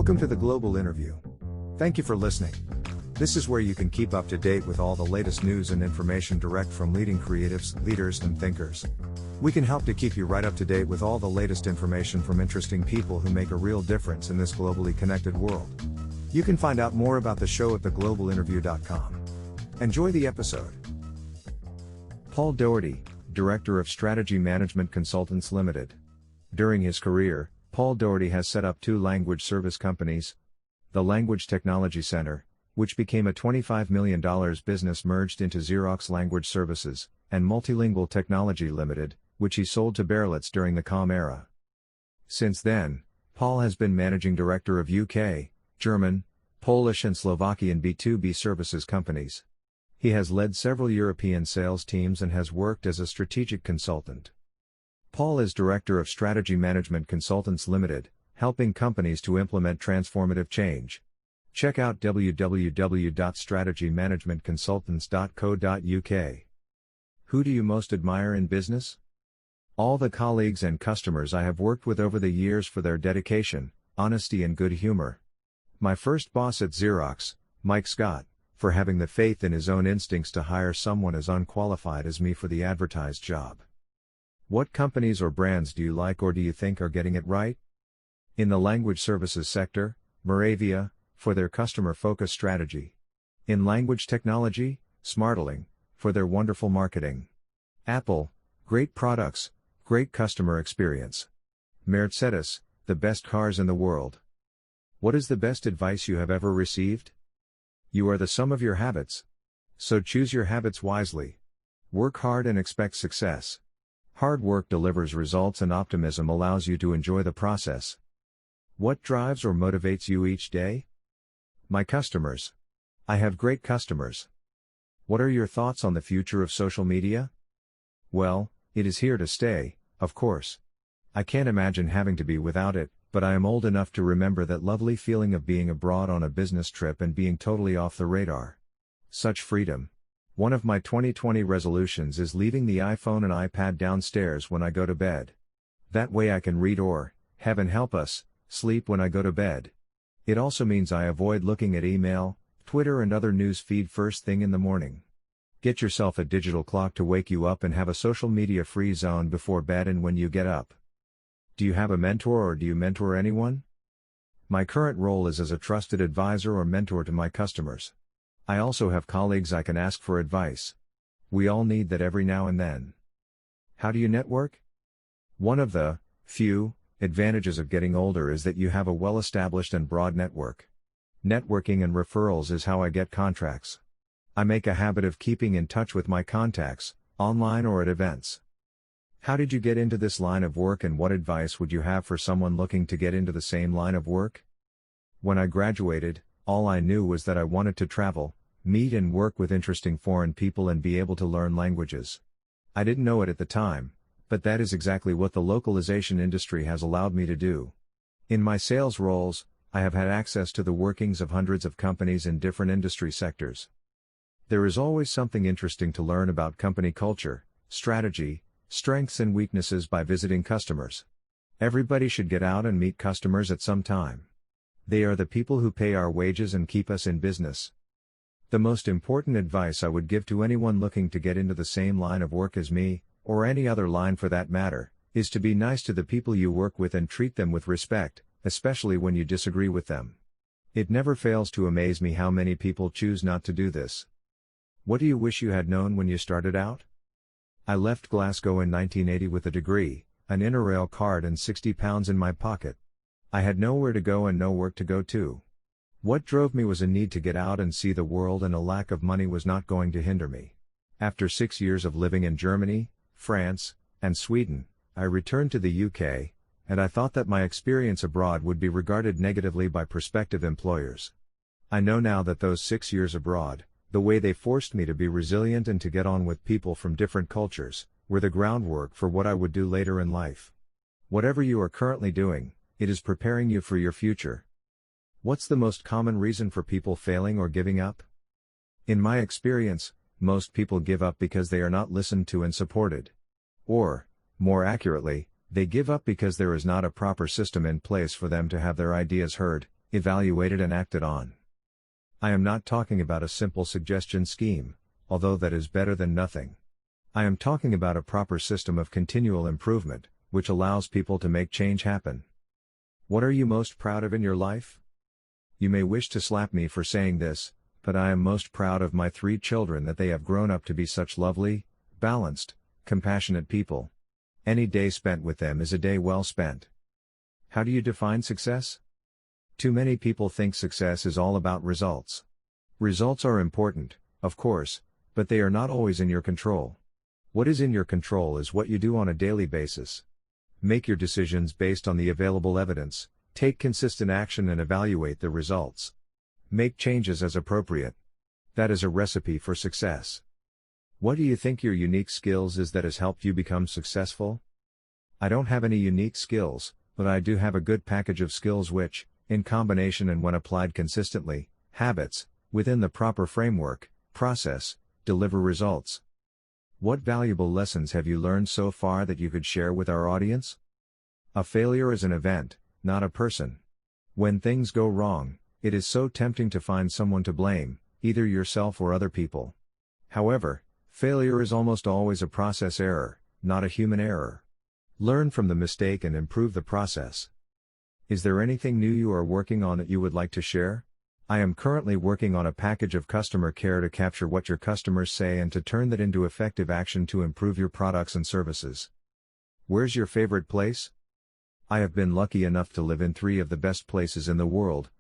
Welcome to the Global Interview. Thank you for listening. This is where you can keep up to date with all the latest news and information direct from leading creatives, leaders, and thinkers. We can help to keep you right up to date with all the latest information from interesting people who make a real difference in this globally connected world. You can find out more about the show at theglobalinterview.com. Enjoy the episode. Paul Doherty, Director of Strategy Management Consultants Ltd. During his career, Paul Doherty has set up two language service companies. The Language Technology Center, which became a $25 million business merged into Xerox Language Services, and Multilingual Technology Ltd., which he sold to Berlitz during the COM era. Since then, Paul has been Managing Director of UK, German, Polish and Slovakian B2B services companies. He has led several European sales teams and has worked as a strategic consultant. Paul is Director of Strategy Management Consultants Ltd., helping companies to implement transformative change. Check out www.strategymanagementconsultants.co.uk. Who do you most admire in business? All the colleagues and customers I have worked with over the years for their dedication, honesty and good humor. My first boss at Xerox, Mike Scott, for having the faith in his own instincts to hire someone as unqualified as me for the advertised job. What companies or brands do you like or do you think are getting it right? In the language services sector, Moravia, for their customer-focused strategy. In language technology, Smartling, for their wonderful marketing. Apple, great products, great customer experience. Mercedes, the best cars in the world. What is the best advice you have ever received? You are the sum of your habits. So choose your habits wisely. Work hard and expect success. Hard work delivers results and optimism allows you to enjoy the process. What drives or motivates you each day? My customers. I have great customers. What are your thoughts on the future of social media? Well, it is here to stay, of course. I can't imagine having to be without it, but I am old enough to remember that lovely feeling of being abroad on a business trip and being totally off the radar. Such freedom. One of my 2020 resolutions is leaving the iPhone and iPad downstairs when I go to bed. That way I can read or, heaven help us, sleep when I go to bed. It also means I avoid looking at email, Twitter and other news feed first thing in the morning. Get yourself a digital clock to wake you up and have a social media free zone before bed and when you get up. Do you have a mentor or do you mentor anyone? My current role is as a trusted advisor or mentor to my customers. I also have colleagues I can ask for advice. We all need that every now and then. How do you network? One of the few advantages of getting older is that you have a well-established and broad network. Networking and referrals is how I get contracts. I make a habit of keeping in touch with my contacts, online or at events. How did you get into this line of work and what advice would you have for someone looking to get into the same line of work? When I graduated, all I knew was that I wanted to travel, meet and work with interesting foreign people and be able to learn languages. I didn't know it at the time, but that is exactly what the localization industry has allowed me to do. In my sales roles, I have had access to the workings of hundreds of companies in different industry sectors. There is always something interesting to learn about company culture, strategy, strengths and weaknesses by visiting customers. Everybody should get out and meet customers at some time. They are the people who pay our wages and keep us in business. The most important advice I would give to anyone looking to get into the same line of work as me, or any other line for that matter, is to be nice to the people you work with and treat them with respect, especially when you disagree with them. It never fails to amaze me how many people choose not to do this. What do you wish you had known when you started out? I left Glasgow in 1980 with a degree, an Interrail card and £60 in my pocket. I had nowhere to go and no work to go to. What drove me was a need to get out and see the world, and a lack of money was not going to hinder me. After 6 years of living in Germany, France, and Sweden, I returned to the UK, and I thought that my experience abroad would be regarded negatively by prospective employers. I know now that those 6 years abroad, the way they forced me to be resilient and to get on with people from different cultures, were the groundwork for what I would do later in life. Whatever you are currently doing, it is preparing you for your future. What's the most common reason for people failing or giving up? In my experience, most people give up because they are not listened to and supported. Or, more accurately, they give up because there is not a proper system in place for them to have their ideas heard, evaluated and acted on. I am not talking about a simple suggestion scheme, although that is better than nothing. I am talking about a proper system of continual improvement, which allows people to make change happen. What are you most proud of in your life? You may wish to slap me for saying this, but I am most proud of my 3 children, that they have grown up to be such lovely, balanced, compassionate people. Any day spent with them is a day well spent. How do you define success? Too many people think success is all about results. Results are important, of course, but they are not always in your control. What is in your control is what you do on a daily basis. Make your decisions based on the available evidence, take consistent action and evaluate the results. Make changes as appropriate. That is a recipe for success. What do you think your unique skills is that has helped you become successful? I don't have any unique skills, but I do have a good package of skills which, in combination and when applied consistently, habits, within the proper framework, process, deliver results. What valuable lessons have you learned so far that you could share with our audience? A failure is an event, not a person. When things go wrong, it is so tempting to find someone to blame, either yourself or other people. However, failure is almost always a process error, not a human error. Learn from the mistake and improve the process. Is there anything new you are working on that you would like to share? I am currently working on a package of customer care to capture what your customers say and to turn that into effective action to improve your products and services. Where's your favorite place? I have been lucky enough to live in 3 of the best places in the world: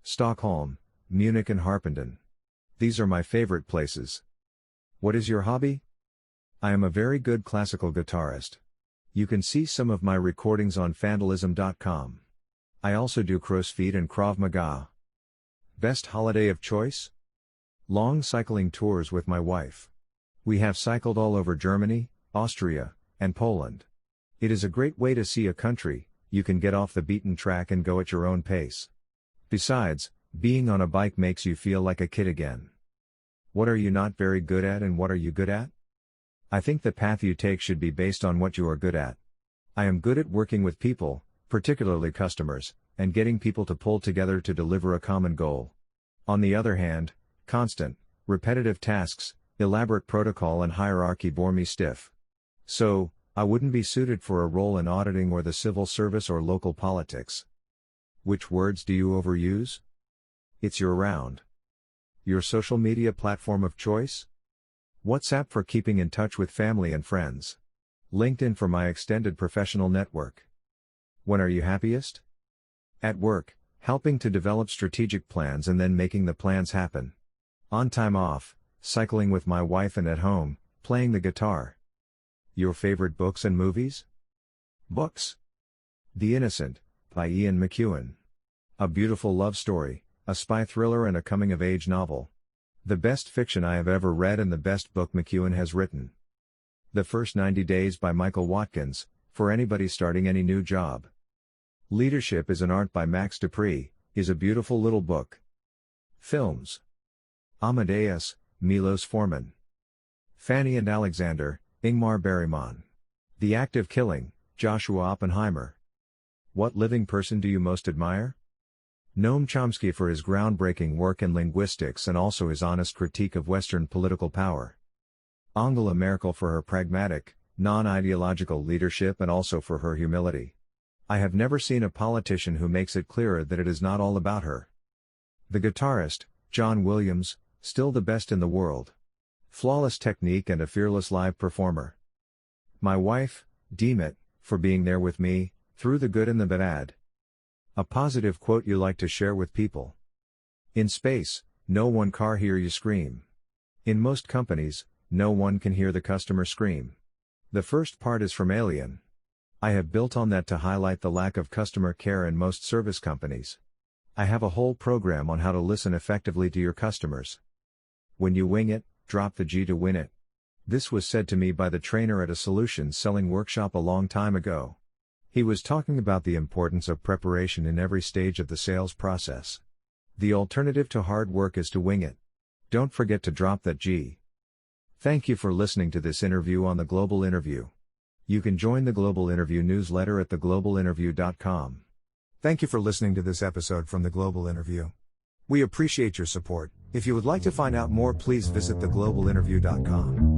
Stockholm, Munich and Harpenden. These are my favorite places. What is your hobby? I am a very good classical guitarist. You can see some of my recordings on fandalism.com. I also do CrossFit and Krav Maga. Best holiday of choice? Long cycling tours with my wife. We have cycled all over Germany, Austria, and Poland. It is a great way to see a country. You can get off the beaten track and go at your own pace. Besides, being on a bike makes you feel like a kid again. What are you not very good at and what are you good at? I think the path you take should be based on what you are good at. I am good at working with people, particularly customers, and getting people to pull together to deliver a common goal. On the other hand, constant, repetitive tasks, elaborate protocol and hierarchy bore me stiff. So, I wouldn't be suited for a role in auditing or the civil service or local politics. Which words do you overuse? It's your round. Your social media platform of choice? WhatsApp for keeping in touch with family and friends. LinkedIn for my extended professional network. When are you happiest? At work, helping to develop strategic plans and then making the plans happen. On time off, cycling with my wife and at home, playing the guitar. Your favorite books and movies? Books. The Innocent, by Ian McEwan. A beautiful love story, a spy thriller and a coming-of-age novel. The best fiction I have ever read and the best book McEwan has written. The First 90 Days by Michael Watkins, for anybody starting any new job. Leadership is an Art by Max Dupree, is a beautiful little book. Films. Amadeus, Milos Forman. Fanny and Alexander, Ingmar Bergman. The Act of Killing, Joshua Oppenheimer. What living person do you most admire? Noam Chomsky for his groundbreaking work in linguistics and also his honest critique of Western political power. Angela Merkel for her pragmatic, non-ideological leadership and also for her humility. I have never seen a politician who makes it clearer that it is not all about her. The guitarist, John Williams, still the best in the world. Flawless technique and a fearless live performer. My wife, Demet, for being there with me, through the good and the bad. A positive quote you like to share with people. In space, no one can hear you scream. In most companies, no one can hear the customer scream. The first part is from Alien. I have built on that to highlight the lack of customer care in most service companies. I have a whole program on how to listen effectively to your customers. When you wing it, drop the G to win it. This was said to me by the trainer at a solutions selling workshop a long time ago. He was talking about the importance of preparation in every stage of the sales process. The alternative to hard work is to wing it. Don't forget to drop that G. Thank you for listening to this interview on The Global Interview. You can join the Global Interview newsletter at theglobalinterview.com. Thank you for listening to this episode from The Global Interview. We appreciate your support. If you would like to find out more, please visit theglobalinterview.com.